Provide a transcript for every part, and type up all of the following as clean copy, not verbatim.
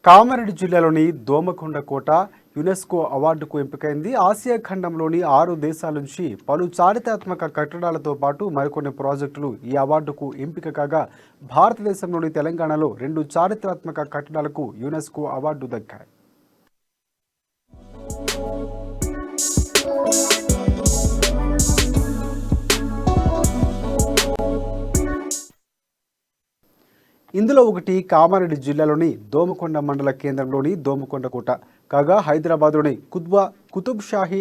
కామారెడ్డి జిల్లాలోని దోమకొండ కోట UNESCO అవార్డుకు ఎంపికైంది. Asia ఖండంలోని 6 దేశాల నుంచి పలు చారిత్రాత్మక కట్టడాలతో పాటు మరికొన్ని ప్రాజెక్టులు ఈ అవార్డుకు ఎంపిక కాగా, భారతదేశంలోని తెలంగాణలో 2 చారిత్రాత్మక కట్టడాలకు యునెస్కో అవార్డు దక్కాయి. ఇందులో ఒకటి కామారెడ్డి జిల్లాలోని దోమకొండ మండల కేంద్రంలోని దోమకొండ కోట కాగా, హైదరాబాద్లోని కుతుబ్ షాహీ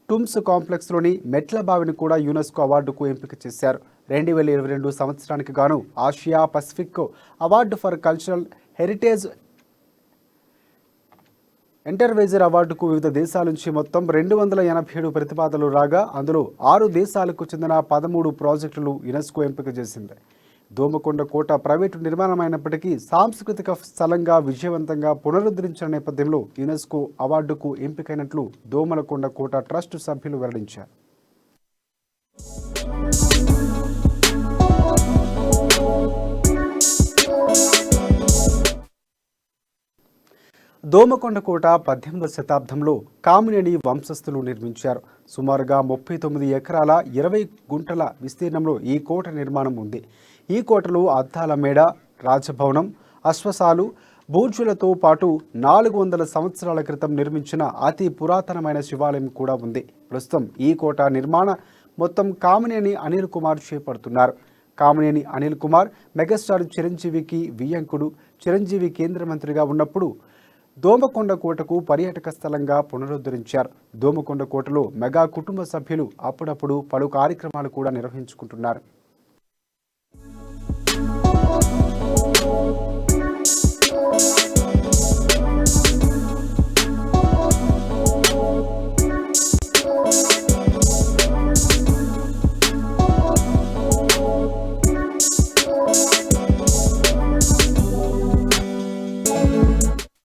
టుమ్స్ కాంప్లెక్స్లోని మెట్ల బావిని కూడా యునెస్కో అవార్డుకు ఎంపిక చేశారు. 2022 సంవత్సరానికి గాను Asia Pacific award for cultural heritage ఎంటర్వైజర్ అవార్డుకు వివిధ దేశాల నుంచి మొత్తం 287 ప్రతిపాదనలు రాగా, అందులో 6 దేశాలకు చెందిన 13 ప్రాజెక్టులు యునెస్కో ఎంపిక చేసింది. దోమకొండ కోట ప్రైవేటు నిర్మాణమైనప్పటికీ సాంస్కృతిక స్థలంగా విజయవంతంగా పునరుద్ధరించిన నేపథ్యంలో యునెస్కో అవార్డుకు ఎంపికైనట్లు దోమలకొండ కోట ట్రస్ట్ సభ్యులు వెల్లడించారు. దోమకొండ కోట 18వ శతాబ్దంలో కామినేని వంశస్థులు నిర్మించారు. సుమారుగా 39 ఎకరాల 20 గుంటల విస్తీర్ణంలో ఈ కోట నిర్మాణం ఉంది. ఈ కోటలో అద్దాల మేడ, రాజభవనం, అశ్వశాలు, బూర్జులతో పాటు 400 సంవత్సరాల క్రితం నిర్మించిన అతి పురాతనమైన శివాలయం కూడా ఉంది. ప్రస్తుతం ఈ కోట నిర్మాణ మొత్తం కామినేని అనిల్ కుమార్ చేపడుతున్నారు. కామినేని అనిల్ కుమార్ మెగాస్టార్ చిరంజీవికి వియ్యంకుడు. చిరంజీవి కేంద్ర మంత్రిగా ఉన్నప్పుడు దోమకొండ కోటకు పర్యాటక స్థలంగా పునరుద్ధరించారు. దోమకొండ కోటలో మెగా కుటుంబ సభ్యులు అప్పుడప్పుడు పలు కార్యక్రమాలు కూడా నిర్వహించుకుంటున్నారు.